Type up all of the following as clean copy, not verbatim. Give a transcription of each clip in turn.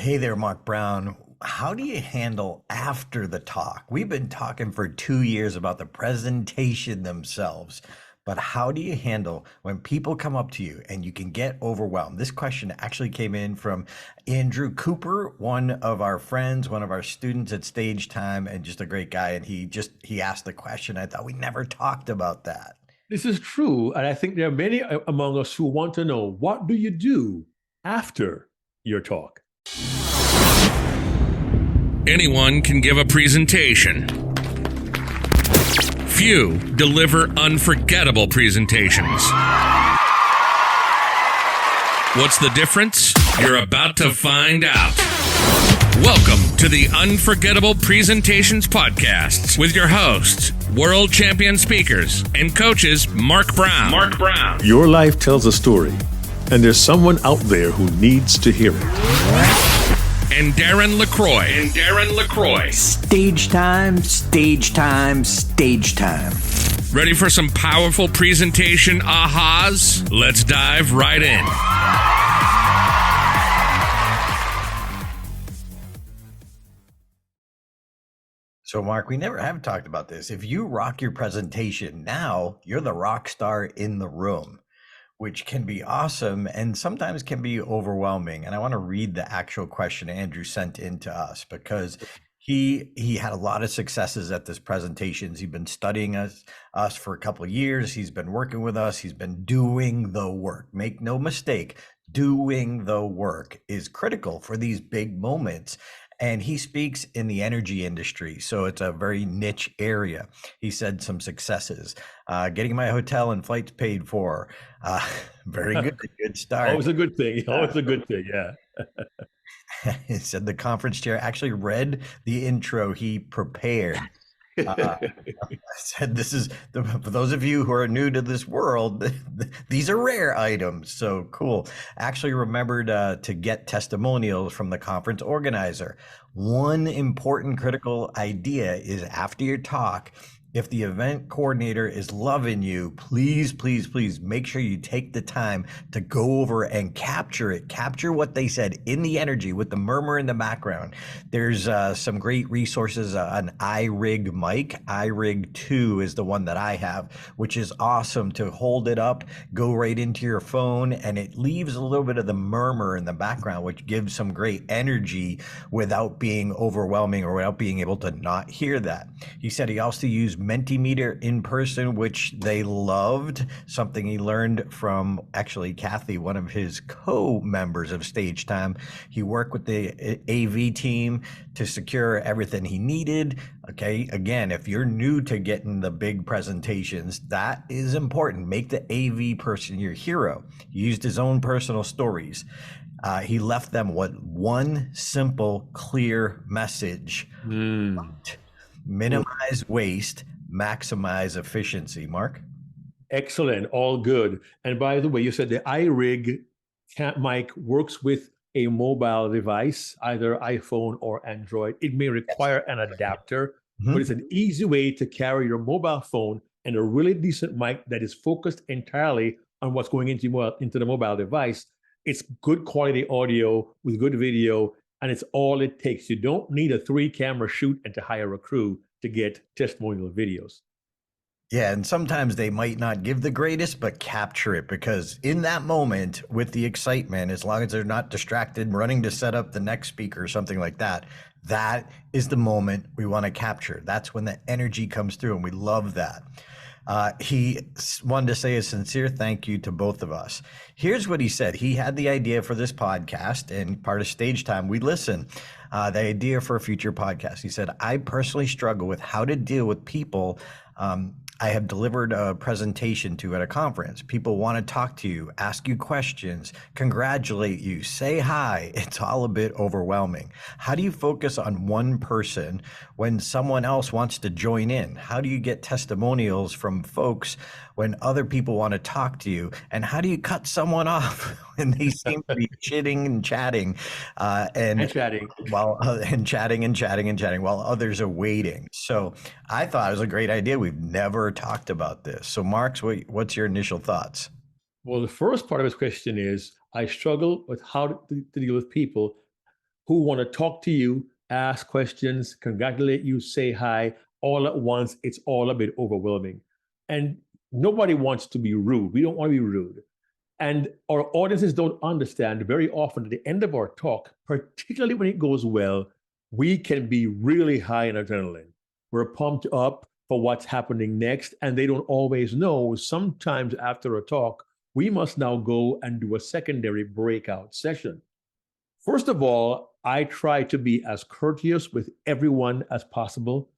Hey there, Mark Brown. How do you handle after the talk? We've been talking for 2 years about the presentation themselves, but how do you handle when people come up to you and you can get overwhelmed? This question actually came in from Andrew Cooper, one of our friends, one of our students at Stage Time, and just a great guy. And he asked the question. I thought we never talked about that. This is true. And I think there are many among us who want to know, what do you do after your talk? Anyone can give a presentation. Few deliver unforgettable presentations. What's the difference? You're about to find out. Welcome to the Unforgettable Presentations Podcasts with your hosts, world champion speakers and coaches Mark Brown. Your life tells a story, and there's someone out there who needs to hear it. And Darren LaCroix. Stage time, stage time, stage time. Ready for some powerful presentation ahas? Let's dive right in. So, Mark, we never have talked about this. If you rock your presentation now, you're the rock star in the room, which can be awesome and sometimes can be overwhelming. And I want to read the actual question Andrew sent in to us because he had a lot of successes at this presentations. He's been studying us for a couple of years. He's been working with us. He's been doing the work. Make no mistake, doing the work is critical for these big moments. And he speaks in the energy industry, so it's a very niche area. He said some successes, getting my hotel and flights paid for. Very good, good start. Always a good thing. Always a good thing, yeah. He said the conference chair actually read the intro he prepared. I said, this is, for those of you who are new to this world, these are rare items. So cool. Actually remembered to get testimonials from the conference organizer. One important critical idea is after your talk, if the event coordinator is loving you, please, please, please make sure you take the time to go over and capture it. Capture what they said in the energy with the murmur in the background. There's some great resources on iRig mic. iRig 2 is the one that I have, which is awesome to hold it up, go right into your phone, and it leaves a little bit of the murmur in the background, which gives some great energy without being overwhelming or without being able to not hear that. He said he also used Mentimeter in person, which they loved, something he learned from actually Kathy, one of his co-members of Stage Time. He worked with the AV team to secure everything he needed. Okay, again, if you're new to getting the big presentations, that is important. Make the AV person your hero. He used his own personal stories. He left them one simple, clear message. Minimize waste, maximize efficiency. Mark? Excellent. All good. And by the way, you said the iRig mic works with a mobile device, either iPhone or Android. It may require an adapter, but it's an easy way to carry your mobile phone and a really decent mic that is focused entirely on what's going into the mobile device. It's good quality audio with good video, and it's all it takes. You don't need a 3-camera shoot and to hire a crew to get testimonial videos. Yeah, and sometimes they might not give the greatest, but capture it, because in that moment with the excitement, as long as they're not distracted running to set up the next speaker or something like that, that is the moment we want to capture. That's when the energy comes through, and we love that. He wanted to say a sincere thank you to both of us. Here's what he said. He had the idea for this podcast, and part of Stage Time, we listen. The idea for a future podcast. He said, I personally struggle with how to deal with people I have delivered a presentation to at a conference. People want to talk to you, ask you questions, congratulate you, say hi. It's all a bit overwhelming. How do you focus on one person when someone else wants to join in? How do you get testimonials from folks when other people want to talk to you? And how do you cut someone off when they seem to be chitting and chatting and chatting while while others are waiting? So I thought it was a great idea. We've never talked about this. So Mark, what's your initial thoughts? Well, the first part of his question is, I struggle with how to deal with people who want to talk to you, ask questions, congratulate you, say hi, all at once. It's all a bit overwhelming. And nobody wants to be rude. We don't want to be rude. And our audiences don't understand very often at the end of our talk, particularly when it goes well, we can be really high in adrenaline. We're pumped up for what's happening next, and they don't always know. Sometimes after a talk, we must now go and do a secondary breakout session. First of all, I try to be as courteous with everyone as possible.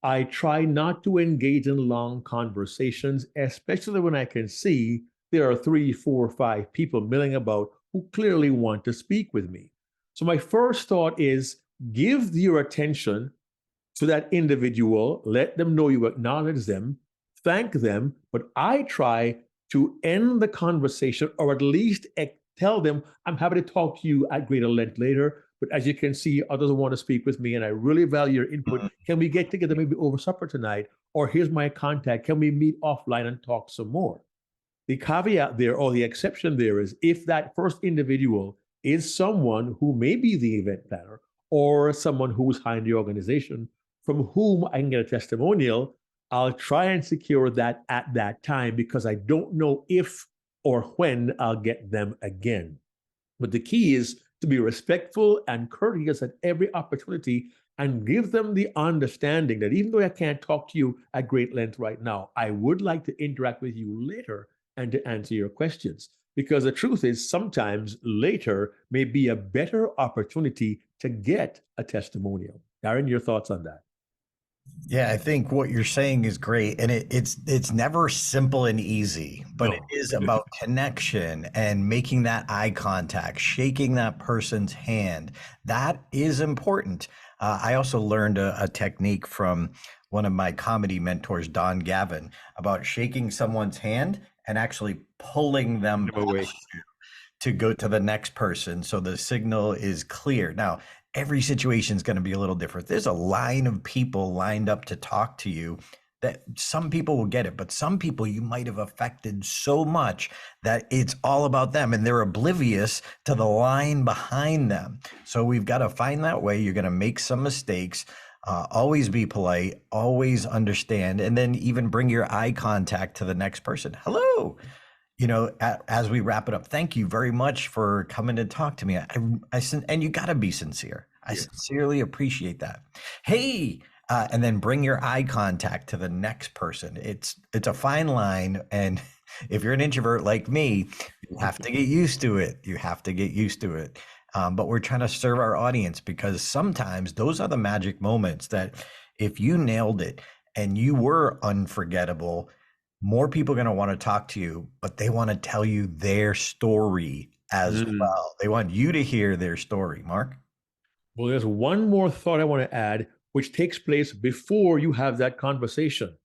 I try not to engage in long conversations, especially when I can see there are 3, 4, 5 people milling about who clearly want to speak with me. So my first thought is give your attention to that individual, let them know you acknowledge them, thank them, but I try to end the conversation or at least tell them, I'm happy to talk to you at greater length later, but as you can see, others want to speak with me and I really value your input. Can we get together maybe over supper tonight? Or here's my contact. Can we meet offline and talk some more? The caveat there, or the exception there, is if that first individual is someone who may be the event planner or someone who's high in the organization from whom I can get a testimonial, I'll try and secure that at that time because I don't know if or when I'll get them again. But the key is to be respectful and courteous at every opportunity and give them the understanding that even though I can't talk to you at great length right now, I would like to interact with you later and to answer your questions. Because the truth is sometimes later may be a better opportunity to get a testimonial. Darren, your thoughts on that? Yeah, I think what you're saying is great. And it's never simple and easy, but it is about connection and making that eye contact, shaking that person's hand. That is important. I also learned a technique from one of my comedy mentors, Don Gavin, about shaking someone's hand and actually pulling them away to go to the next person so the signal is clear. Now, every situation is going to be a little different. There's a line of people lined up to talk to you that some people will get it, but some people you might have affected so much that it's all about them and they're oblivious to the line behind them. So we've got to find that way. You're going to make some mistakes. Always be polite, always understand, and then even bring your eye contact to the next person. Hello. You know, as we wrap it up, thank you very much for coming to talk to me. And you got to be sincere. I sincerely appreciate that. Hey, and then bring your eye contact to the next person. It's a fine line. And if you're an introvert like me, you have to get used to it. You have to get used to it. But we're trying to serve our audience because sometimes those are the magic moments that if you nailed it and you were unforgettable, more people are going to want to talk to you, but they want to tell you their story as well. They want you to hear their story. Mark? Well, there's one more thought I want to add, which takes place before you have that conversation.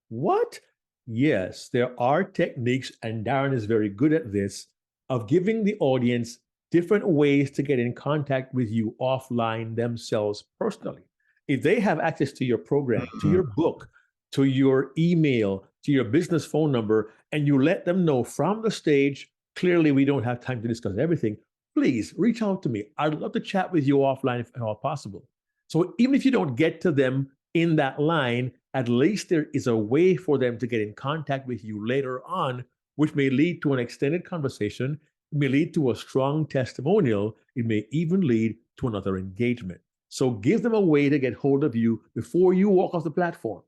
What? Yes, there are techniques, and Darren is very good at this, of giving the audience different ways to get in contact with you offline themselves personally. If they have access to your program, to your book, to your email, to your business phone number, and you let them know from the stage, clearly we don't have time to discuss everything, please reach out to me. I'd love to chat with you offline if at all possible. So even if you don't get to them in that line, at least there is a way for them to get in contact with you later on, which may lead to an extended conversation. It may lead to a strong testimonial. It may even lead to another engagement. So give them a way to get hold of you before you walk off the platform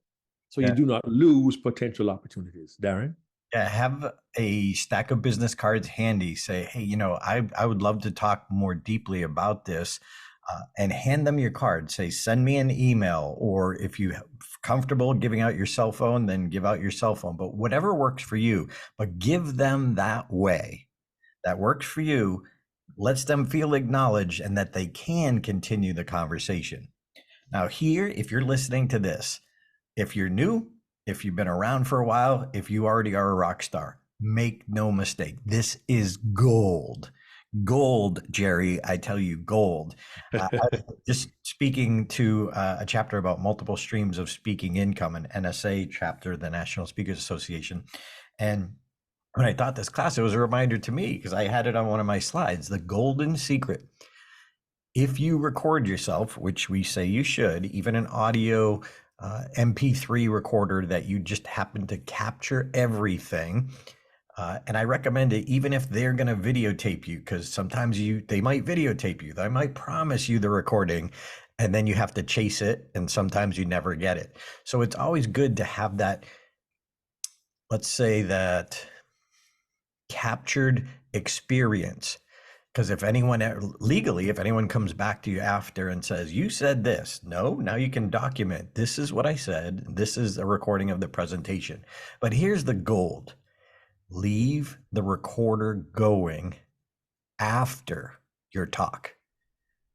so you do not lose potential opportunities. Darren? Yeah, have a stack of business cards handy. Say, hey, you know, I would love to talk more deeply about this, and hand them your card. Say, send me an email, or if you're comfortable giving out your cell phone, then give out your cell phone. But whatever works for you, but give them that way that works for you, lets them feel acknowledged and that they can continue the conversation. Now here, if you're listening to this, if you're new, if you've been around for a while, if you already are a rock star, make no mistake, this is gold. Gold, Jerry, I tell you, gold. Just speaking to a chapter about multiple streams of speaking income, an NSA chapter, the National Speakers Association. And when I taught this class, it was a reminder to me because I had it on one of my slides, the golden secret if you record yourself, which we say you should, even an audio MP3 recorder that you just happen to capture everything. And I recommend it even if they're going to videotape you, because sometimes they might videotape you. They might promise you the recording and then you have to chase it. And sometimes you never get it. So it's always good to have that, let's say that captured experience. Because if anyone comes back to you after and says, you said this, no, now you can document, this is what I said. This is a recording of the presentation. But here's the gold. Leave the recorder going after your talk.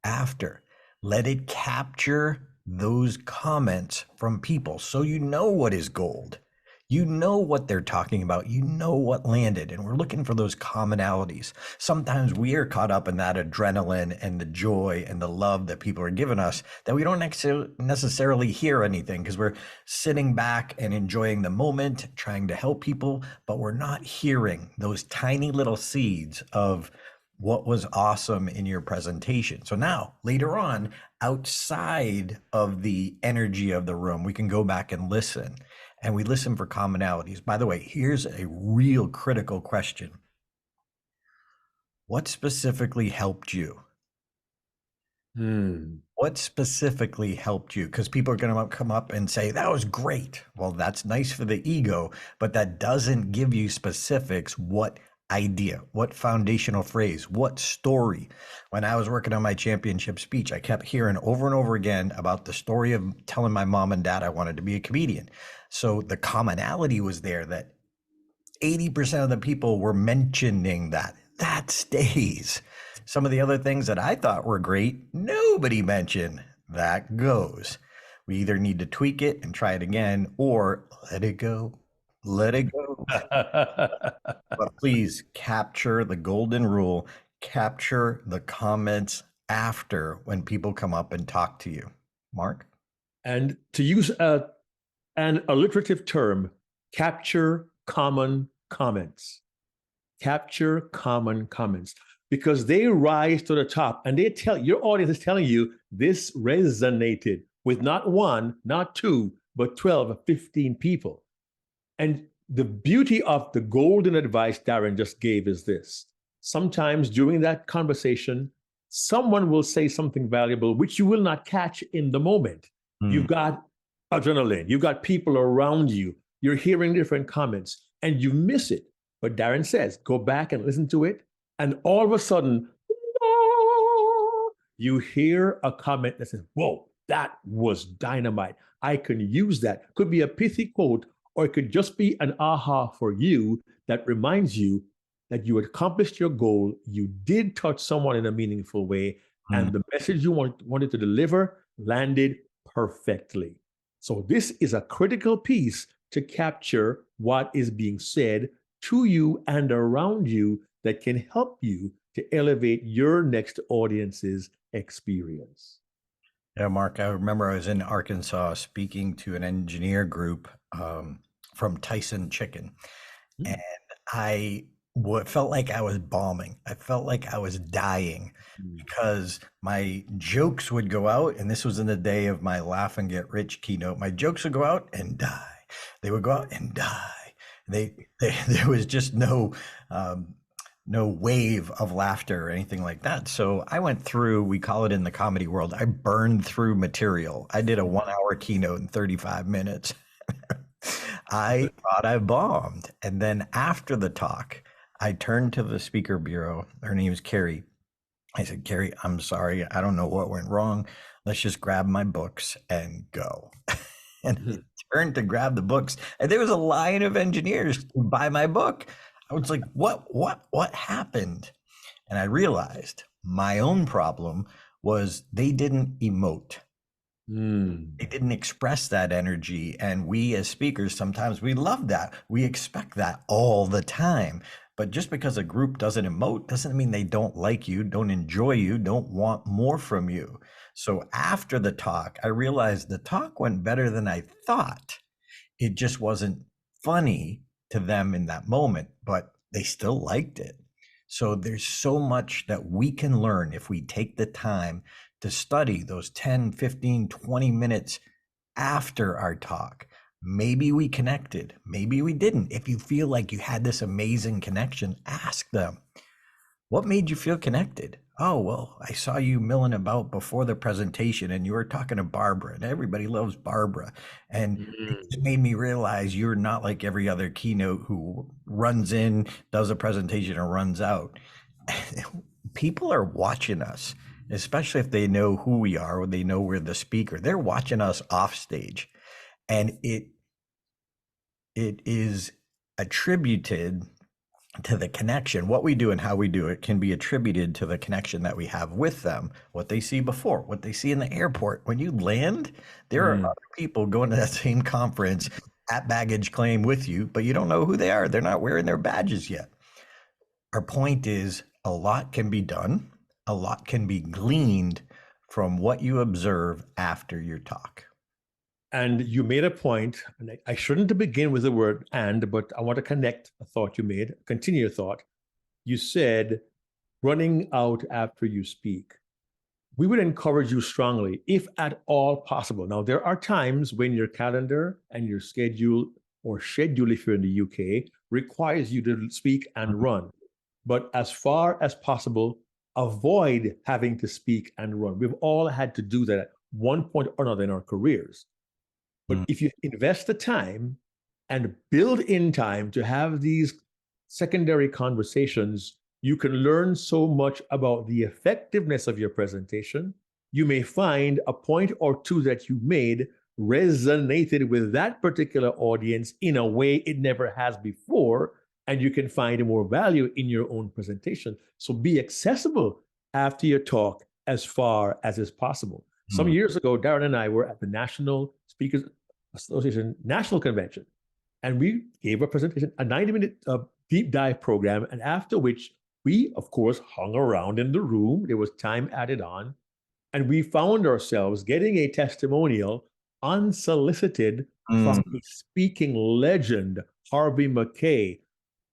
After. Let it capture those comments from people so you know what is gold. You know what they're talking about. You know what landed. And we're looking for those commonalities. Sometimes we are caught up in that adrenaline and the joy and the love that people are giving us that we don't necessarily hear anything because we're sitting back and enjoying the moment, trying to help people, but we're not hearing those tiny little seeds of what was awesome in your presentation. So now, later on, outside of the energy of the room, we can go back and listen. And we listen for commonalities. By the way, here's a real critical question. What specifically helped you? What specifically helped you? Because people are going to come up and say, that was great. Well, that's nice for the ego, but that doesn't give you specifics. What idea, what foundational phrase, what story? When I was working on my championship speech, I kept hearing over and over again about the story of telling my mom and dad I wanted to be a comedian. So the commonality was there that 80% of the people were mentioning that. That stays. Some of the other things that I thought were great, nobody mentioned. That goes. We either need to tweak it and try it again or let it go. Let it go. But please capture the golden rule. Capture the comments after when people come up and talk to you. Mark? And to use an alliterative term, capture common comments. Capture common comments because they rise to the top and they tell your audience is telling you this resonated with not one, not two, but 12 or 15 people. And the beauty of the golden advice Darren just gave is this. Sometimes during that conversation, someone will say something valuable, which you will not catch in the moment. You've got adrenaline. You've got people around you. You're hearing different comments and you miss it. But Darren says, go back and listen to it. And all of a sudden, you hear a comment that says, whoa, that was dynamite. I can use that. Could be a pithy quote, or it could just be an aha for you that reminds you that you accomplished your goal. You did touch someone in a meaningful way. And the message you wanted to deliver landed perfectly. So this is a critical piece to capture what is being said to you and around you that can help you to elevate your next audience's experience. Yeah, Mark, I remember I was in Arkansas speaking to an engineer group from Tyson Chicken, and I felt like I was bombing. I felt like I was dying because my jokes would go out, and this was in the day of my Laugh and Get Rich keynote. My jokes would go out and die. They would go out and die. There was just no wave of laughter or anything like that. So I went through, we call it in the comedy world, I burned through material. I did a 1-hour keynote in 35 minutes. I thought I bombed. And then after the talk, I turned to the speaker bureau. Her name is Carrie. I said, Carrie, I'm sorry. I don't know what went wrong. Let's just grab my books and go. And I turned to grab the books. And there was a line of engineers to buy my book. I was like, what happened? And I realized my own problem was they didn't emote. They didn't express that energy. And we as speakers, sometimes we love that. We expect that all the time. But just because a group doesn't emote doesn't mean they don't like you, don't enjoy you, don't want more from you. So after the talk, I realized the talk went better than I thought. It just wasn't funny to them in that moment, but they still liked it. So there's so much that we can learn if we take the time to study those 10, 15, 20 minutes after our talk. Maybe we connected, maybe we didn't. If you feel like you had this amazing connection, ask them, what made you feel connected? Oh, well, I saw you milling about before the presentation and you were talking to Barbara, and everybody loves Barbara. And it made me realize you're not like every other keynote who runs in, does a presentation, and runs out. People are watching us, especially if they know who we are or they know we're the speaker. They're watching us off stage. And it is attributed to the connection. What we do and how we do it can be attributed to the connection that we have with them, what they see before, what they see in the airport. When you land, there are other people going to that same conference at baggage claim with you, but you don't know who they are. They're not wearing their badges yet. Our point is, a lot can be done, a lot can be gleaned from what you observe after your talk. And you made a point, and I shouldn't begin with the word "and," but I want to connect a thought you made, continue your thought. You said, running out after you speak. We would encourage you strongly, if at all possible. Now, there are times when your calendar and your schedule, or schedule if you're in the UK, requires you to speak and run. But as far as possible, avoid having to speak and run. We've all had to do that at one point or another in our careers. But if you invest the time and build in time to have these secondary conversations, you can learn so much about the effectiveness of your presentation. You may find a point or two that you made resonated with that particular audience in a way it never has before, and you can find more value in your own presentation. So be accessible after your talk as far as is possible. Some years ago, Darren and I were at the National Speakers Association National Convention, and we gave a presentation, a 90-minute deep dive program, and after which we, of course, hung around in the room. There was time added on, and we found ourselves getting a testimonial unsolicited from a speaking legend, Harvey Mackay.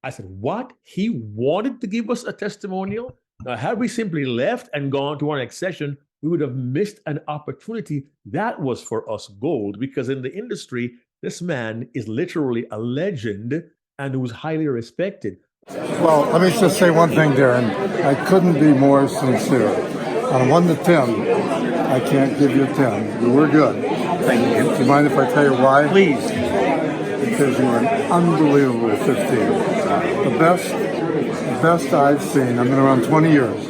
I said, what? He wanted to give us a testimonial? Now, had we simply left and gone to our next session, we would have missed an opportunity that was for us gold, because in the industry, this man is literally a legend and was highly respected. Well, let me just say one thing, Darren. I couldn't be more sincere. On 1 to 10, I can't give you 10. You were good. Thank you. Do you mind if I tell you why? Please. Because you were an unbelievable 15. The best I've seen. I've been around 20 years.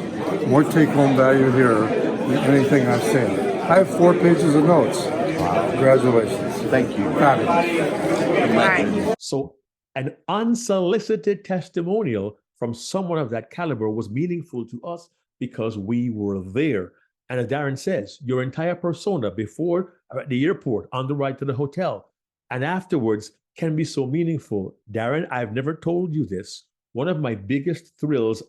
More take-home value here than anything I've seen. I have 4 pages of notes. Wow. Congratulations. Thank you. Fabulous. So an unsolicited testimonial from someone of that caliber was meaningful to us because we were there. And as Darren says, your entire persona before at the airport, on the ride to the hotel, and afterwards can be so meaningful. Darren, I've never told you this. One of my biggest thrills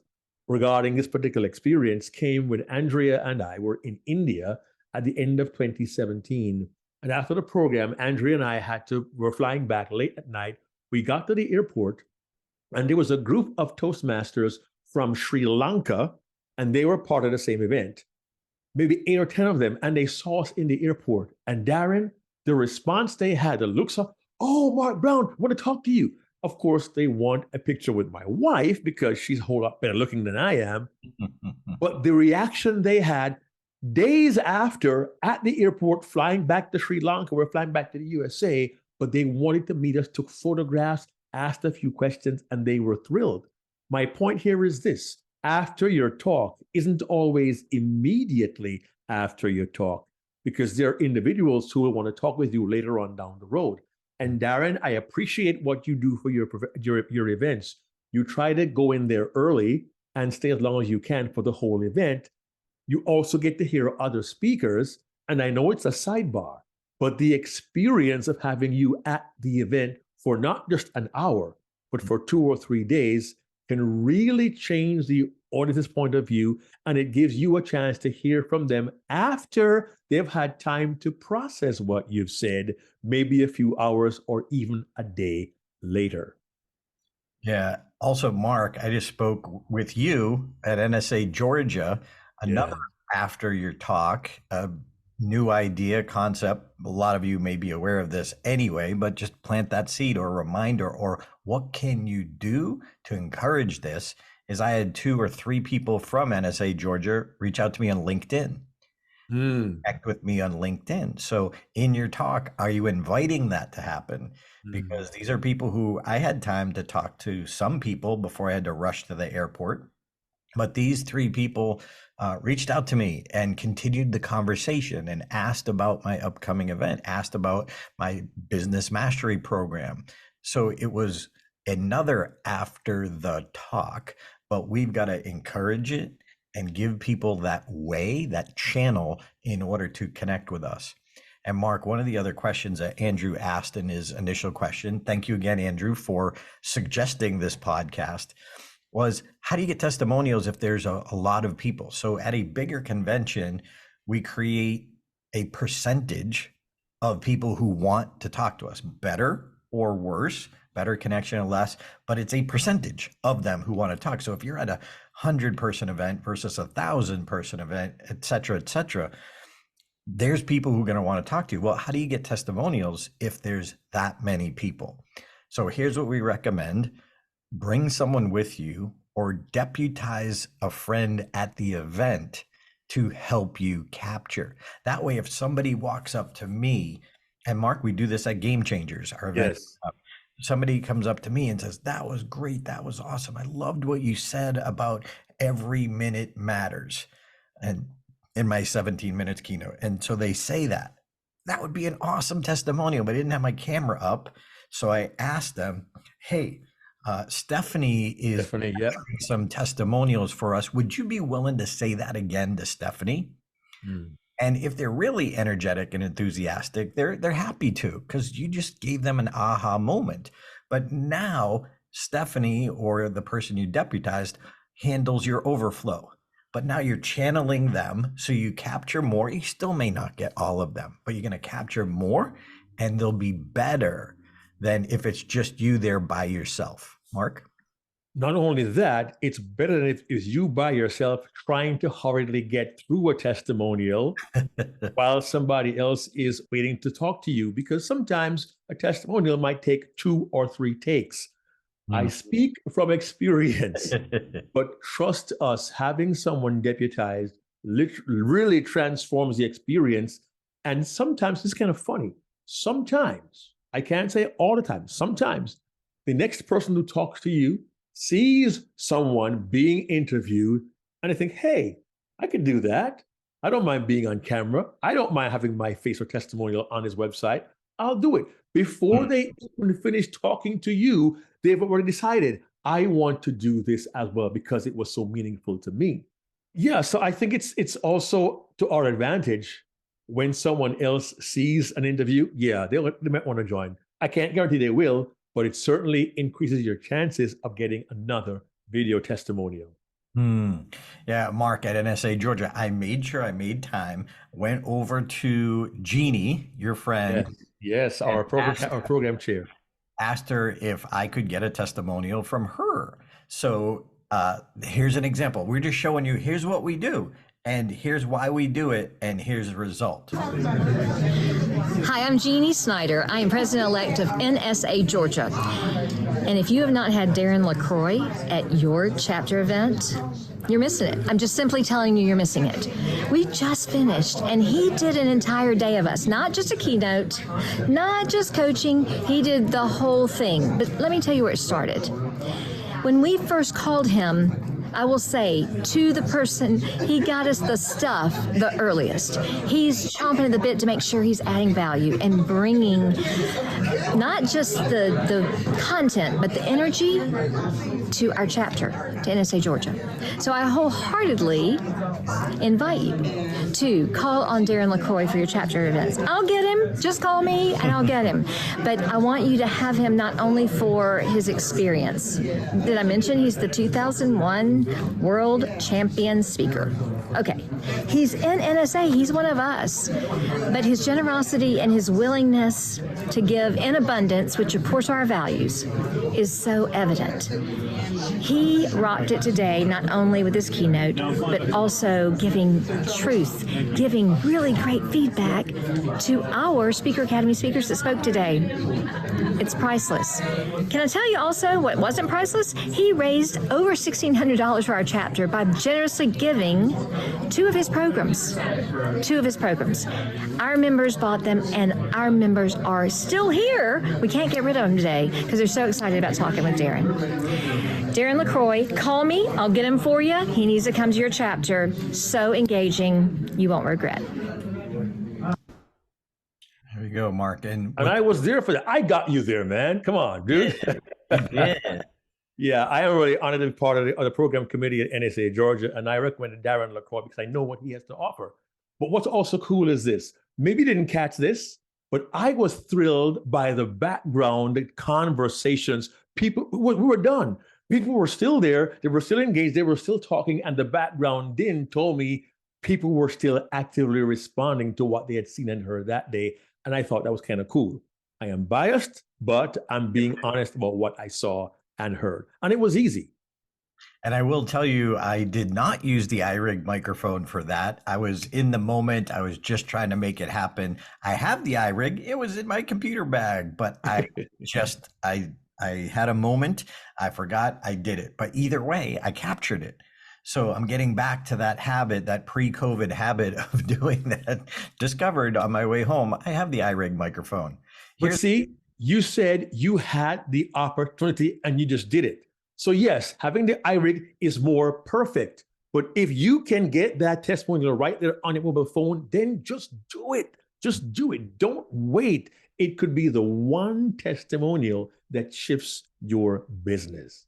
regarding this particular experience came when Andrea and I were in India at the end of 2017. And after the program, Andrea and I were flying back late at night. We got to the airport, and there was a group of Toastmasters from Sri Lanka, and they were part of the same event. Maybe 8 or 10 of them, and they saw us in the airport. And Darren, the response they had, the looks of, oh, Mark Brown, I want to talk to you. Of course, they want a picture with my wife because she's a whole lot better looking than I am. But the reaction they had days after at the airport, flying back to Sri Lanka, we're flying back to the USA, but they wanted to meet us, took photographs, asked a few questions, and they were thrilled. My point here is this: after your talk isn't always immediately after your talk, because there are individuals who will want to talk with you later on down the road. And Darren, I appreciate what you do for your events. You try to go in there early and stay as long as you can for the whole event. You also get to hear other speakers. And I know it's a sidebar, but the experience of having you at the event for not just an hour, but for 2 or 3 days can really change the audience's point of view. And it gives you a chance to hear from them after they've had time to process what you've said, maybe a few hours or even a day later. Yeah, Also, Mark, I just spoke with you at NSA Georgia, another after your talk, a new idea, concept. A lot of you may be aware of this anyway, but just plant that seed or reminder, or what can you do to encourage this? Is I had 2 or 3 people from NSA Georgia reach out to me on LinkedIn. Connect with me on LinkedIn. So in your talk, are you inviting that to happen? Because these are people who I had time to talk to some people before I had to rush to the airport. But these 3 people reached out to me and continued the conversation and asked about my upcoming event, asked about my business mastery program. So it was another after the talk, but we've got to encourage it and give people that way, that channel, in order to connect with us. And Mark, one of the other questions that Andrew asked in his initial question, thank you again, Andrew, for suggesting this podcast, was how do you get testimonials if there's a lot of people? So at a bigger convention, we create a percentage of people who want to talk to us, better or worse, better connection or less, but it's a percentage of them who want to talk. So if you're at a 100-person event versus a 1,000-person event, et cetera, there's people who are going to want to talk to you. Well, how do you get testimonials if there's that many people? So here's what we recommend. Bring someone with you or deputize a friend at the event to help you capture. That way, if somebody walks up to me, and Mark, we do this at Game Changers, our event. Yes. Somebody comes up to me and says, that was great. That was awesome. I loved what you said about every minute matters. And in my 17 minutes keynote. And so they say that. That would be an awesome testimonial, but I didn't have my camera up. So I asked them, hey, Stephanie is Stephanie, some testimonials for us. Would you be willing to say that again to Stephanie? And if they're really energetic and enthusiastic, they're happy to, because you just gave them an aha moment. But now Stephanie, or the person you deputized, handles your overflow. But now you're channeling them, so you capture more. You still may not get all of them, but you're going to capture more, and they'll be better than if it's just you there by yourself. Mark? Not only that, it's better than if it's you by yourself trying to hurriedly get through a testimonial while somebody else is waiting to talk to you, because sometimes a testimonial might take 2 or 3 takes. I speak from experience, but trust us, having someone deputized really transforms the experience. And sometimes it's kind of funny. Sometimes, I can't say all the time, sometimes the next person who talks to you sees someone being interviewed and they think, hey, I could do that. I don't mind being on camera. I don't mind having my face or testimonial on his website. I'll do it. Before they even finish talking to you, they've already decided, I want to do this as well because it was so meaningful to me. Yeah, so I think it's also to our advantage when someone else sees an interview. Yeah, they might want to join. I can't guarantee they will, but it certainly increases your chances of getting another video testimonial. Yeah, Mark, at NSA Georgia, I made sure I made time, went over to Jeannie, your friend. Yes, our program chair. Asked her if I could get a testimonial from her. So here's an example. We're just showing you, here's what we do, and here's why we do it, and here's the result. Hi, I'm Jeannie Snyder. I am president-elect of NSA Georgia. And if you have not had Darren LaCroix at your chapter event, you're missing it. I'm just simply telling you you're missing it. We just finished, and he did an entire day of us. Not just a keynote, not just coaching. He did the whole thing. But let me tell you where it started. When we first called him, I will say, to the person, he got us the stuff the earliest. He's chomping at the bit to make sure he's adding value and bringing not just the content, but the energy to our chapter, to NSA Georgia. So I wholeheartedly invite you to call on Darren LaCroix for your chapter events. I'll get him. Just call me and I'll get him. But I want you to have him not only for his experience. Did I mention he's the 2001 World Champion Speaker? Okay. He's in NSA, he's one of us. But his generosity and his willingness to give in abundance, which of course are our values, is so evident. He rocked it today, not only with his keynote, but also giving truth, giving really great feedback to our Speaker Academy speakers that spoke today. It's priceless. Can I tell you also what wasn't priceless? He raised over $1,600 for our chapter by generously giving two of his programs. Our members bought them, and our members are still here. We can't get rid of them today because they're so excited about talking with Darren. Darren LaCroix, call me. I'll get him for you. He needs to come to your chapter. So engaging, you won't regret. There you go, Mark. And I was there for that. I got you there, man. Come on, dude. yeah. Yeah, I am really honored to be part of the program committee at NSA Georgia, and I recommended Darren LaCroix because I know what he has to offer. But what's also cool is this. Maybe you didn't catch this, but I was thrilled by the background, the conversations. People, we were done. People were still there. They were still engaged. They were still talking. And the background then told me people were still actively responding to what they had seen and heard that day. And I thought that was kind of cool. I am biased, but I'm being honest about what I saw and heard. And it was easy. And I will tell you, I did not use the iRig microphone for that. I was in the moment. I was just trying to make it happen. I have the iRig. It was in my computer bag, but I had a moment. I forgot I did it. But either way, I captured it. So I'm getting back to that habit, that pre-COVID habit of doing that. Discovered on my way home, I have the iRig microphone. But see, you said you had the opportunity and you just did it. So yes, having the iRig is more perfect. But if you can get that testimonial right there on your mobile phone, then just do it. Just do it. Don't wait. It could be the one testimonial that shifts your business.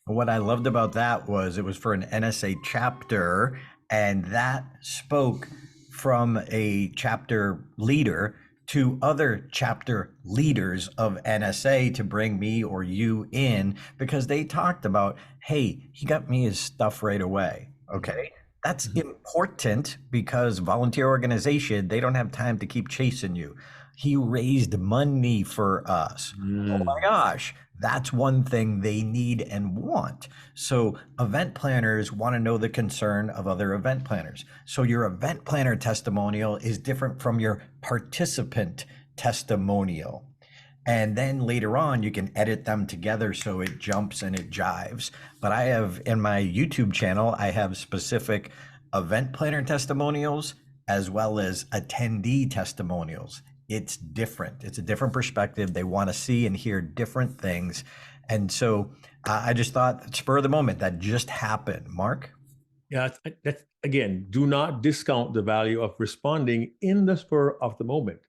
What I loved about that was it was for an NSA chapter, and that spoke from a chapter leader to other chapter leaders of NSA to bring me or you in, because they talked about, hey, he got me his stuff right away. Okay. That's important because volunteer organization, they don't have time to keep chasing you. He raised money for us. Oh my gosh. That's one thing they need and want. So event planners want to know the concern of other event planners. So your event planner testimonial is different from your participant testimonial. And then later on, you can edit them together so it jumps and it jives. But I have in my YouTube channel, I have specific event planner testimonials as well as attendee testimonials. It's different. It's a different perspective. They want to see and hear different things. And so I just thought, spur of the moment, that just happened. Mark? Yeah, that's, again, do not discount the value of responding in the spur of the moment.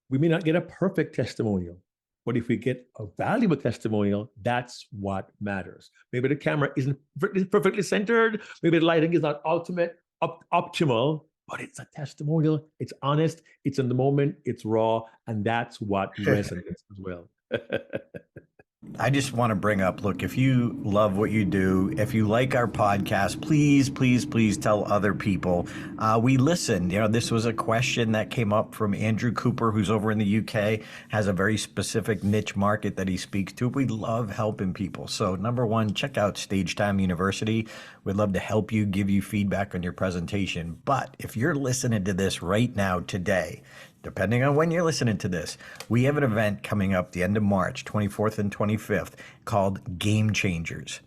We may not get a perfect testimonial, but if we get a valuable testimonial, that's what matters. Maybe the camera isn't perfectly centered. Maybe the lighting is not optimal, but it's a testimonial. It's honest. It's in the moment. It's raw. And that's what resonates as well. I just want to bring up, look, if you love what you do, if you like our podcast, please, please, please tell other people. We listen. You know, this was a question that came up from Andrew Cooper, who's over in the UK, has a very specific niche market that he speaks to. We love helping people. So number one, check out Stage Time University. We'd love to help you, give you feedback on your presentation. But if you're listening to this right now, today, depending on when you're listening to this, we have an event coming up the end of March, 24th and 25th, called Game Changers.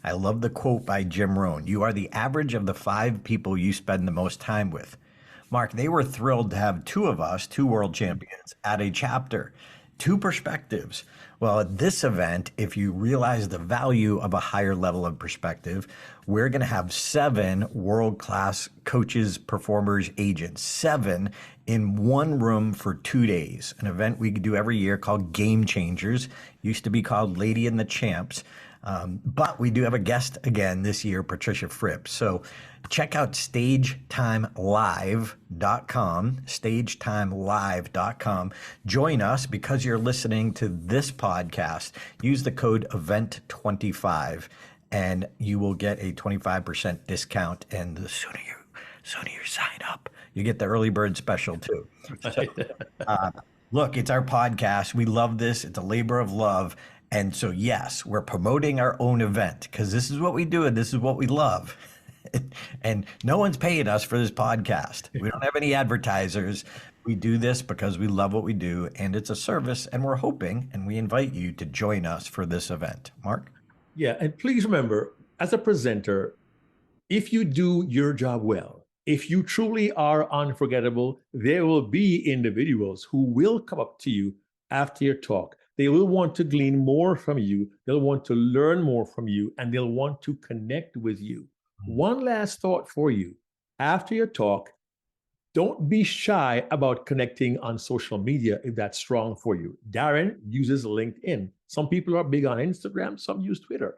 I love the quote by Jim Rohn. You are the average of the 5 people you spend the most time with. Mark, they were thrilled to have 2 of us, 2 world champions, at a chapter. 2 perspectives. Well, at this event, if you realize the value of a higher level of perspective, we're going to have 7 world-class coaches, performers, agents, 7 in one room for 2 days, an event we do every year called Game Changers. Used to be called Lady and the Champs. But we do have a guest again this year, Patricia Fripp. So check out stagetimelive.com, stagetimelive.com. Join us because you're listening to this podcast. Use the code EVENT25 and you will get a 25% discount. And the sooner you sign up, you get the early bird special too. So, look, it's our podcast. We love this. It's a labor of love. And so, yes, we're promoting our own event because this is what we do and this is what we love. And no one's paying us for this podcast. We don't have any advertisers. We do this because we love what we do and it's a service. And we're hoping and we invite you to join us for this event. Mark? Yeah. And please remember, as a presenter, if you do your job well, if you truly are unforgettable, there will be individuals who will come up to you after your talk. They will want to glean more from you. They'll want to learn more from you, and they'll want to connect with you. One last thought for you. After your talk, don't be shy about connecting on social media if that's strong for you. Darren uses LinkedIn. Some people are big on Instagram, some use Twitter.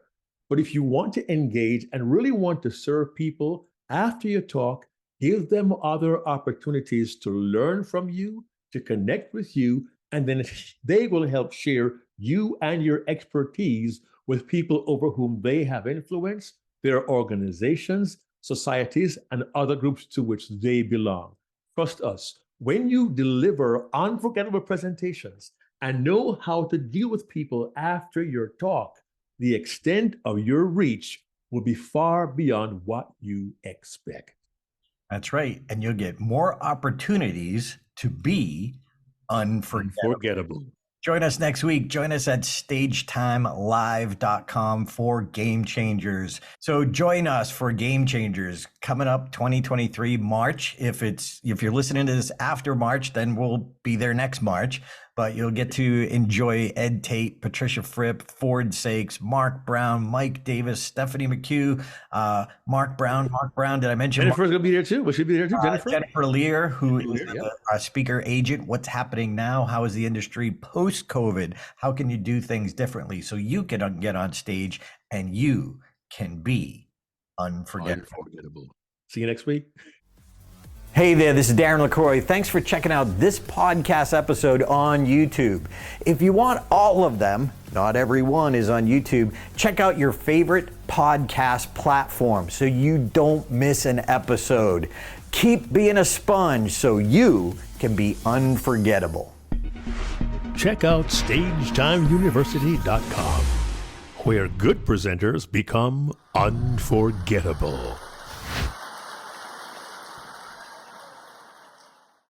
But if you want to engage and really want to serve people after your talk, give them other opportunities to learn from you, to connect with you, and then they will help share you and your expertise with people over whom they have influence, their organizations, societies, and other groups to which they belong. Trust us, when you deliver unforgettable presentations and know how to deal with people after your talk, the extent of your reach will be far beyond what you expect. That's right. And you'll get more opportunities to be unforgettable. Join us next week. Join us at stagetimelive.com for Game Changers. So join us for Game Changers coming up 2023 March. If you're listening to this after March, then we'll be there next March. But you'll get to enjoy Ed Tate, Patricia Fripp, Ford Sakes, Mark Brown, Mike Davis, Stephanie McHugh, Mark Brown. Did I mention Jennifer's going to be there too? Will she be there too, Jennifer? Jennifer Lear, who is a speaker agent. What's happening now? How is the industry post-COVID? How can you do things differently so you can get on stage and you can be unforgettable? See you next week. Hey there, this is Darren LaCroix. Thanks for checking out this podcast episode on YouTube. If you want all of them, not every one is on YouTube, check out your favorite podcast platform so you don't miss an episode. Keep being a sponge so you can be unforgettable. Check out StagetimeUniversity.com, where good presenters become unforgettable.